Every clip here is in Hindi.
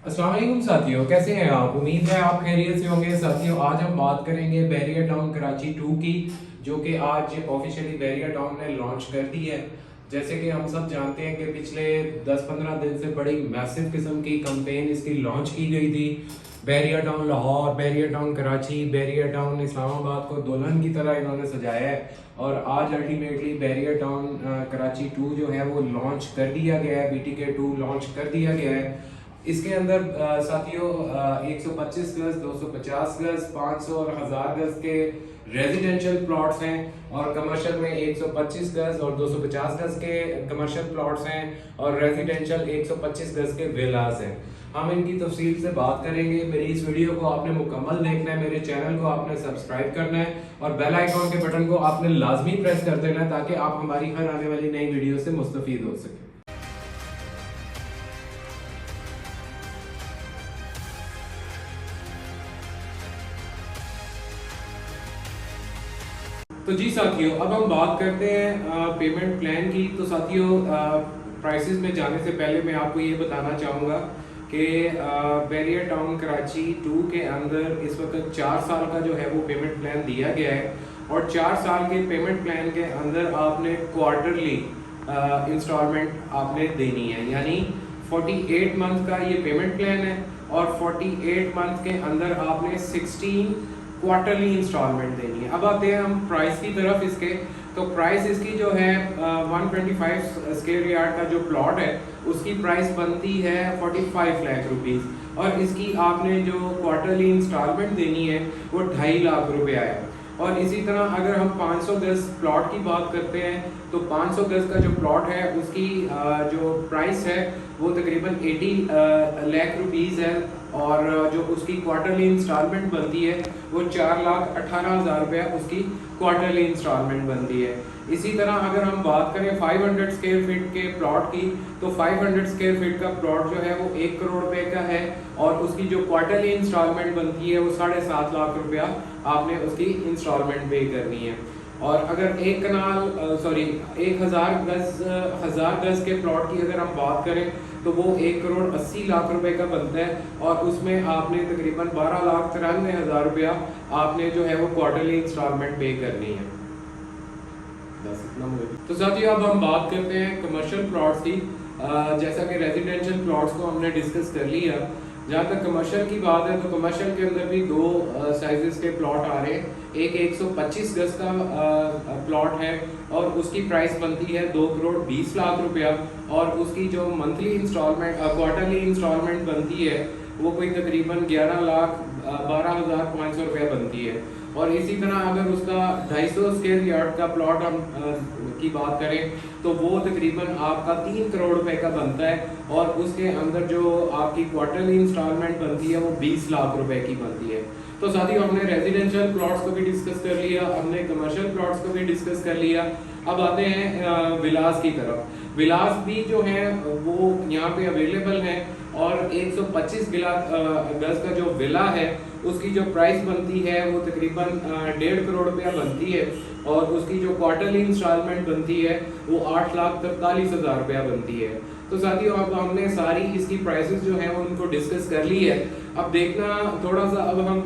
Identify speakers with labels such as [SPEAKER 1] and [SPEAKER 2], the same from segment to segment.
[SPEAKER 1] अस्सलाम वालेकुम साथियों, कैसे हैं आप? उम्मीद है आप खैरियत से होंगे। साथियों, आज हम बात करेंगे बैरियर टाउन कराची 2 की, जो कि आज ऑफिशियली बैरियर टाउन ने लॉन्च कर दी है। जैसे कि हम सब जानते हैं कि पिछले 10-15 दिन से बड़ी मैसिव किस्म की कैंपेन इसकी लॉन्च की गई थी। Barrier town Lahore, barrier town Karachi, barrier town Islamabad को दुल्हन की तरह इन्होंने सजाया है। और आज अल्टीमेटली बैरियर टाउन कराची 2 जो है वो लॉन्च कर दिया गया है, BTK 2 लॉन्च कर दिया गया है। इसके अंदर साथियों 125 गज, 250 गज, 500 और 1000 गज के रेजिडेंशियल प्लॉट्स हैं, और कमर्शियल में 125 गज और 250 गज के कमर्शियल प्लॉट्स हैं, और रेजिडेंशियल 125 गज के विलास हैं। हम इनकी तफसील से बात करेंगे। मेरी इस वीडियो को आपने मुकम्मल देखना है, मेरे चैनल को आपने सब्सक्राइब करना है और बेल आइकॉन के बटन को आपने लाजमी प्रेस कर देना है, ताकि आप हमारी हर आने वाली नई वीडियो से मुस्तफीद हो सकें। तो जी साथियों, अब हम बात करते हैं पेमेंट प्लान की। तो साथियों, प्राइसेस में जाने से पहले मैं आपको ये बताना चाहूँगा कि बैरियर टाउन कराची 2 के अंदर इस वक्त 4 साल का जो है वो पेमेंट प्लान दिया गया है, और 4 साल के पेमेंट प्लान के अंदर आपने क्वार्टरली इंस्टॉलमेंट आपने देनी है। यानी 48 मंथ का ये पेमेंट प्लान है, और 48 मंथ के अंदर आपने 16 क्वार्टरली इंस्टॉलमेंट देनी है। अब आते हैं हम प्राइस की तरफ इसके। तो प्राइस इसकी जो है 125 स्क्वायर यार्ड का जो प्लॉट है उसकी प्राइस बनती है 45 लाख रुपीस, और इसकी आपने जो क्वार्टरली इंस्टॉलमेंट देनी है वो 2.5 लाख रुपया है। और इसी तरह अगर हम 500 गज प्लॉट की बात करते हैं, तो 500 गज का जो प्लॉट है उसकी जो प्राइस है वो तकरीबन 80 लाख रुपीस है, और जो उसकी क्वार्टरली इंस्टॉलमेंट बनती है वो 4,18,000 रुपया उसकी क्वार्टरली इंस्टॉलमेंट बनती है। इसी तरह अगर हम बात करें 500 स्क्वायर फीट के प्लॉट की, तो 500 स्क्वायर फीट का प्लॉट जो है वो 1 करोड़ रुपए का है, और उसकी जो क्वार्टरली इंस्टॉलमेंट बनती है वो 7.5 लाख रुपया आपने उसकी इंस्टॉलमेंट पे करनी है। और अगर 1000 गज के प्लॉट की अगर हम बात करें, तो वो 1 करोड़ 80 लाख रुपए का बनता है, और उसमें आपने तकरीबन 12,93,000 रुपया आपने जो है वो क्वार्टरली इंस्टॉलमेंट पे करनी है। बस इतना मुझे। तो साथियों, अब हम बात करते हैं कमर्शियल प्लॉट्स की। जैसा कि रेजिडेंशियल प्लॉट्स को हमने डिस्कस कर लिया, जहाँ तक कमर्शियल की बात है तो कमर्शियल के अंदर भी दो साइजेस के प्लॉट आ रहे हैं। एक 125 गज का प्लॉट है, और उसकी प्राइस बनती है 2 करोड़ 20 लाख रुपया, और उसकी जो मंथली इंस्टॉलमेंट क्वार्टरली इंस्टॉलमेंट बनती है वो कोई तकरीबन 11,12,500 रुपया बनती है। और इसी तरह अगर उसका 250 स्क्वायर यार्ड का प्लॉट हम की बात करें, तो वो तकरीबन आपका 3 करोड़ रुपए का बनता है, और उसके अंदर जो आपकी क्वार्टरली इंस्टॉलमेंट बनती है वो 20 लाख रुपए की बनती है। तो साथियों, हमने रेजिडेंशियल प्लॉट्स को भी डिस्कस कर लिया, हमने कमर्शियल प्लॉट्स को भी डिस्कस कर लिया। अब आते हैं विलास की तरफ। विलास भी जो है वो यहाँ पे अवेलेबल है, और 125 गज का जो विला है उसकी जो प्राइस बनती है वो तकरीबन 1.5 करोड़ रुपया बनती है, और उसकी जो क्वार्टरली इंस्टॉलमेंट बनती है वो 8,43,000 रुपया बनती है। तो साथियों, अब हमने सारी इसकी प्राइसेस जो हैं उनको डिस्कस कर ली है। अब देखना थोड़ा सा, अब हम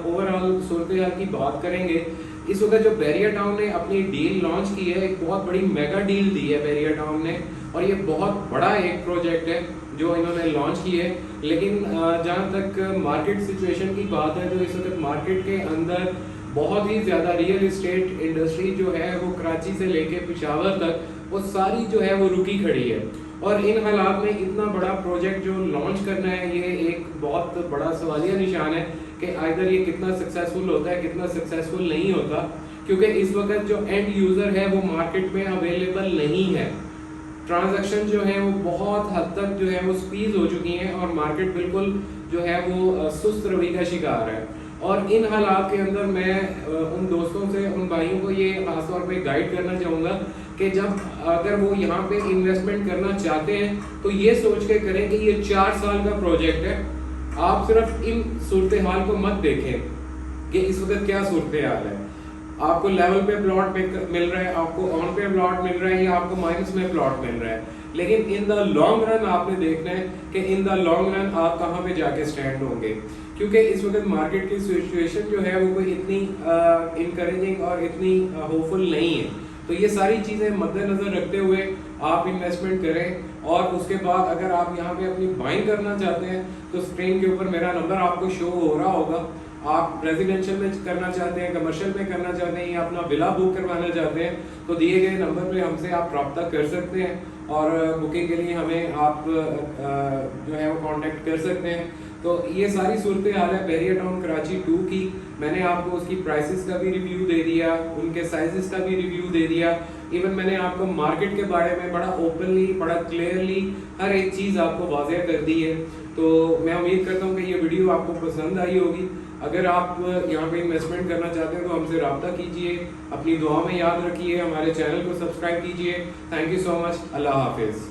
[SPEAKER 1] ओवरऑल सूरत हाल की बात करेंगे। इस वक्त जो बैरियर टाउन ने अपनी डील लॉन्च की है, एक बहुत बड़ी मेगा डील दी है बैरियर टाउन ने, और ये बहुत बड़ा एक प्रोजेक्ट है जो इन्होंने लॉन्च की है। लेकिन जहाँ तक मार्केट सिचुएशन की बात है, जो इस वक्त मार्केट के अंदर बहुत ही ज़्यादा रियल इस्टेट इंडस्ट्री जो है वो कराची से लेके पेशावर तक वो सारी जो है वो रुकी खड़ी है। और इन हालात में इतना बड़ा प्रोजेक्ट जो लॉन्च करना है, ये एक बहुत बड़ा सवालिया निशान है कि आइदर ये कितना सक्सेसफुल होता है, कितना सक्सेसफुल नहीं होता, क्योंकि इस वक्त जो एंड यूज़र है वो मार्केट में अवेलेबल नहीं है। ट्रांजैक्शन जो है वो बहुत हद तक जो है वो स्क्वीज हो चुकी हैं, और मार्केट बिल्कुल जो है वो सुस्त रवि का शिकार है। और इन हालात के अंदर मैं उन दोस्तों से, उन भाइयों को ये खासतौर पे गाइड करना चाहूँगा कि जब अगर वो यहाँ पे इन्वेस्टमेंट करना चाहते हैं तो ये सोच के करें कि ये 4 साल का प्रोजेक्ट है। आप सिर्फ इन सूरत हाल को मत देखें कि इस वक्त क्या सूरत हाल है। आपको लेवल पे प्लॉट मिल रहा है, आपको ऑन पे प्लॉट मिल रहा है, या आपको माइनस में प्लॉट मिल रहा है। लेकिन इन द लॉन्ग रन आपने देखना है कि इन द लॉन्ग रन आप कहाँ पे जाके स्टैंड होंगे, क्योंकि इस वक्त मार्केट की सिचुएशन जो है वो कोई इतनी इनकरेजिंग और इतनी होपफुल नहीं है। तो ये सारी चीज़ें मद्देनज़र रखते हुए आप इन्वेस्टमेंट करें। और उसके बाद अगर आप यहाँ पे अपनी बाइंग करना चाहते हैं तो स्क्रीन के ऊपर मेरा नंबर आपको शो हो रहा होगा। आप रेजिडेंशियल में करना चाहते हैं, कमर्शियल में करना चाहते हैं या अपना विला बुक करवाना चाहते हैं तो दिए गए नंबर पे हमसे आप रब्ता कर सकते हैं और बुकिंग के लिए हमें आप जो है वो कांटेक्ट कर सकते हैं। तो ये सारी सूरत हाल है बहरिया टाउन कराची 2 की। मैंने आपको उसकी प्राइसेस का भी रिव्यू दे दिया, उनके साइजेस का भी रिव्यू दे दिया, इवन मैंने आपको मार्केट के बारे में बड़ा ओपनली बड़ा क्लियरली हर एक चीज़ आपको वाज़ेह कर दी है। तो मैं उम्मीद करता हूँ कि ये वीडियो आपको पसंद आई होगी। अगर आप यहाँ पे इन्वेस्टमेंट करना चाहते हैं तो हमसे रब्ता कीजिए, अपनी दुआ में याद रखिए, हमारे चैनल को सब्सक्राइब कीजिए। Thank you so much. अल्लाह हाफिज़।